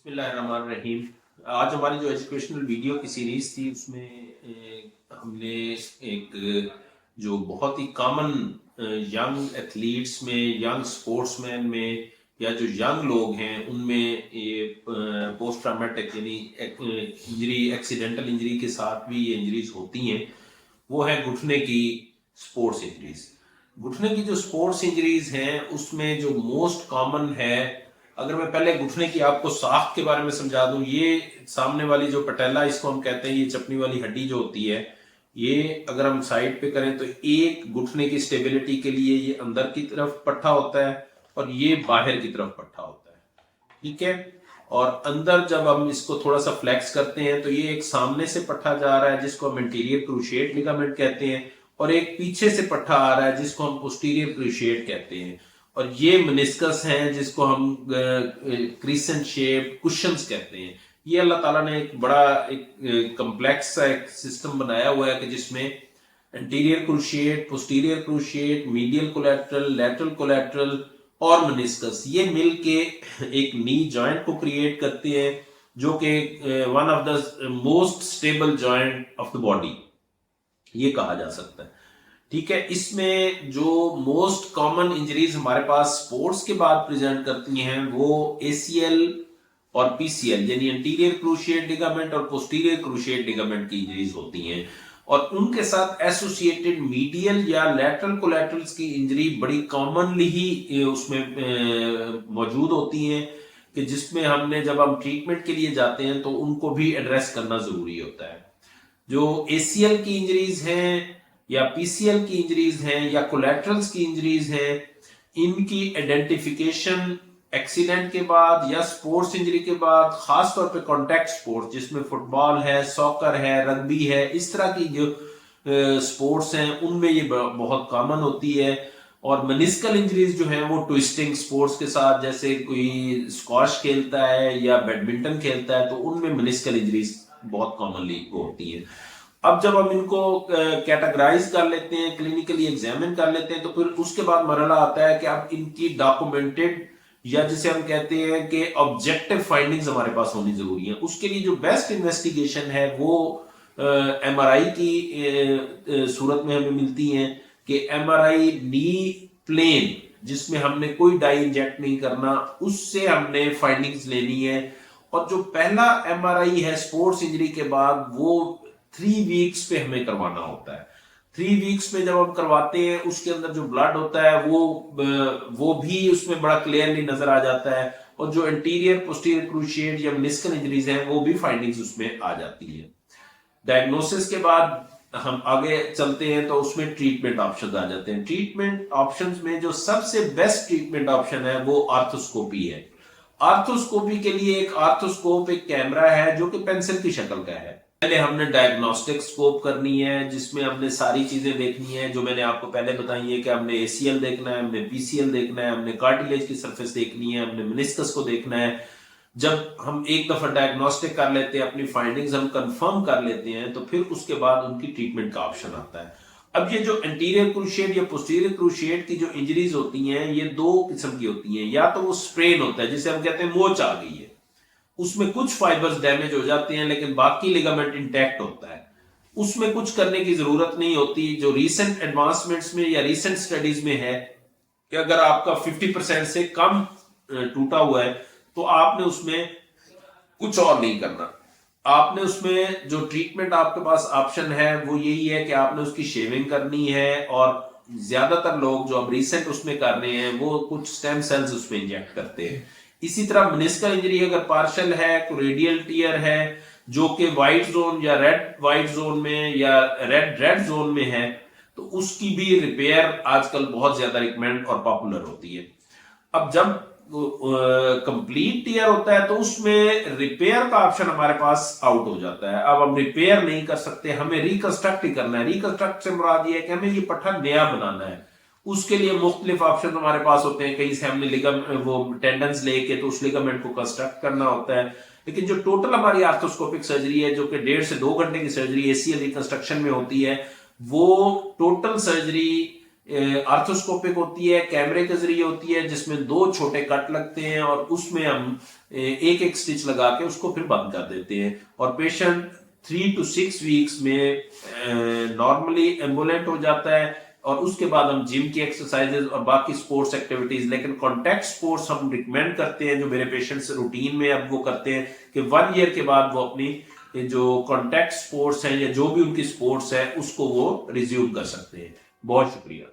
बिस्मिल्लाहिर्रहमानिर्रहीम। आज हमारी जो एजुकेशनल वीडियो की सीरीज थी उसमें हमने एक जो बहुत ही कॉमन यंग एथलीट्स में, यंग स्पोर्ट्समैन में या जो यंग लोग हैं उनमें ये पोस्ट ट्रॉमेटिक यानी इंजरी, एक्सीडेंटल इंजरी के साथ भी ये इंजरीज होती हैं, वो है घुटने की स्पोर्ट्स इंजरीज। घुटने की जो स्पोर्ट्स इंजरीज हैं उसमें जो मोस्ट कॉमन है, अगर मैं पहले घुटने की आपको साख्त के बारे में समझा दूं, ये सामने वाली जो पटेला इसको हम कहते हैं, ये चपनी वाली हड्डी जो होती है, ये अगर हम साइड पे करें तो एक घुटने की स्टेबिलिटी के लिए ये अंदर की तरफ पट्टा होता है और ये बाहर की तरफ पट्टा होता है, ठीक है। और अंदर जब हम इसको थोड़ा सा फ्लेक्स करते हैं तो ये एक सामने से पट्टा जा रहा है जिसको हम इंटीरियर क्रूशिएट लिगामेंट कहते हैं, और एक पीछे से पट्टा आ रहा है जिसको हम पोस्टीरियर क्रूशिएट कहते हैं, और ये मेनिस्कस हैं जिसको हम क्रिसेंट शेप कुशन्स कहते हैं। ये अल्लाह ताला ने एक बड़ा एक कम्प्लेक्स सा एक सिस्टम बनाया हुआ है कि जिसमें anterior cruciate, posterior cruciate, medial collateral, lateral collateral और मेनिस्कस ये मिलके एक नी जॉइंट को क्रिएट करते हैं, जो कि one of the most stable joint of the body ये कहा जा सकता है, ठीक है। इसमें जो मोस्ट कॉमन इंजरीज हमारे पास स्पोर्ट्स के बाद प्रेजेंट करती हैं वो एसीएल और पीसीएल यानी एंटीरियर क्रूशिएट लिगामेंट और पोस्टीरियर क्रूशिएट लिगामेंट की इंजरीज होती हैं, और उनके साथ एसोसिएटेड मीडियल या लैटरल कोलैटरल्स की इंजरी बड़ी कॉमनली ही उसमें मौजूद होती हैं, कि जिसमें हमने जब हम ट्रीटमेंट के लिए जाते हैं तो उनको भी एड्रेस करना जरूरी होता है। जो एसीएल की इंजरीज हैं या पीसीएल की इंजरीज हैं या कोलैटरल्स की इंजरीज हैं, इनकी आइडेंटिफिकेशन एक्सीडेंट के बाद या स्पोर्ट्स इंजरी के बाद, खास तौर पे कॉन्टैक्ट स्पोर्ट्स जिसमें फुटबॉल है, सॉकर है, रग्बी है, इस तरह की जो स्पोर्ट्स हैं उनमें ये बहुत कॉमन होती है। और मेनिस्कल इंजरीज जो हैं वो ट्विस्टिंग स्पोर्ट्स के साथ, जैसे कोई स्क्वाश खेलता है या बैडमिंटन खेलता है तो उनमें मेनिस्कल इंजरीज बहुत कॉमनली होती है। अब जब हम इनको कैटेगराइज कर लेते हैं, क्लिनिकली एग्जामिन कर लेते हैं, तो फिर उसके बाद मरहला आता है कि अब इनकी डॉक्यूमेंटेड या जिसे हम कहते हैं कि ऑब्जेक्टिव फाइंडिंग्स हमारे पास होनी जरूरी है। उसके लिए जो बेस्ट इन्वेस्टिगेशन है वो एमआरआई की सूरत में हमें मिलती है, कि एमआरआई नी प्लेन जिसमें हमने कोई डाई इंजेक्ट नहीं करना, उससे हमने फाइंडिंग्स लेनी है। और जो पहला एमआरआई है स्पोर्ट्स इंजरी के बाद वो 3 वीक्स पे हमें करवाना होता है। 3 वीक्स पे जब हम करवाते हैं उसके अंदर जो ब्लड होता है वो भी उसमें बड़ा क्लियरली नजर आ जाता है, और जो एंटीरियर पोस्टीरियर क्रूशिएट या मेनिस्कल इंजरीज हैं वो भी फाइंडिंग्स उसमें आ जाती है। डायग्नोसिस के बाद हम आगे चलते हैं तो उसमें ट्रीटमेंट ऑप्शन आ जाते हैं। ट्रीटमेंट ऑप्शंस में जो सबसे बेस्ट ट्रीटमेंट ऑप्शन है वो आर्थोस्कोपी है। आर्थोस्कोपी के लिए एक आर्थोस्कोप एक कैमरा है जो कि पेंसिल की शक्ल का है। पहले हमने डायग्नोस्टिक स्कोप करनी है जिसमें हमने सारी चीजें देखनी है जो मैंने आपको पहले बताई है, कि हमने एसीएल देखना है, हमने पीसीएल देखना है, हमने कार्टिलेज की सरफेस देखनी है, हमने मेनिस्कस को देखना है। जब हम एक दफा डायग्नोस्टिक कर लेते हैं, अपनी फाइंडिंग्स हम कंफर्म कर लेते हैं, तो फिर उसके बाद उनकी ट्रीटमेंट का ऑप्शन आता है। अब ये जो एंटीरियर क्रूशिएट या पोस्टीरियर क्रूशिएट की जो इंजरीज होती हैं ये 2 किस्म की होती हैं। या तो वो स्प्रेन होता है जिसे हम कहते हैं मोच आ गई है, उसमें कुछ फाइबर्स डैमेज हो जाते हैं लेकिन बाकी लिगामेंट इंटैक्ट होता है, उसमें कुछ करने की जरूरत नहीं होती। जो रीसेंट एडवांसमेंट्स में या रीसेंट स्टडीज में है कि अगर आपका 50% से कम टूटा हुआ है तो आपने उसमें कुछ और नहीं करना। आपने उसमें जो ट्रीटमेंट आपके पास ऑप्शन है वो यही है कि आपने उसकी शेविंग करनी है, और ज्यादातर लोग जो अब रिसेंट उसमें कर रहे हैं वो कुछ स्टेम सेल्स उसमें इंजेक्ट करते हैं। इसी तरह मेनिस्कल इंजरी अगर पार्शियल है, रेडियल टीयर है जो कि व्हाइट जोन या रेड व्हाइट जोन में या रेड रेड जोन में है, तो उसकी भी रिपेयर आजकल बहुत ज्यादा रिकमेंड और पॉपुलर होती है। अब जब कंप्लीट टीयर होता है तो उसमें रिपेयर का ऑप्शन हमारे पास आउट हो जाता है। अब हम रिपेयर नहीं कर सकते, हमें रिकंस्ट्रक्ट ही करना है। रिकंस्ट्रक्ट से मुराद ये है कि हमें ये पट्टा नया बनाना है। उसके लिए मुख्तलिफ ऑप्शन हमारे पास होते हैं। कहीं से हमने वो टेंडन्स लेके तो उस लिगामेंट को कंस्ट्रक्ट करना होता है, लेकिन जो टोटल हमारी आर्थोस्कोपिक सर्जरी है जो कि 1.5 से 2 घंटे की सर्जरी एसीएल रिकंस्ट्रक्शन में होती है, वो टोटल सर्जरी आर्थोस्कोपिक होती है, कैमरे के जरिए होती है, जिसमें 2 छोटे कट लगते हैं और उसमें हम एक एक स्टिच लगा के उसको फिर बंद कर देते हैं और पेशेंट 3 to 6 वीक्स में नॉर्मली एम्बुलेंट हो जाता है और उसके बाद हम जिम की एक्सरसाइजेज और बाकी स्पोर्ट्स एक्टिविटीज, लेकिन कॉन्टैक्ट स्पोर्ट्स हम रिकमेंड करते हैं जो मेरे पेशेंट्स रूटीन में अब वो करते हैं कि 1 ईयर के बाद वो अपनी जो कॉन्टैक्ट स्पोर्ट्स हैं या जो भी उनकी स्पोर्ट्स है उसको वो रिज्यूम कर सकते हैं। बहुत शुक्रिया।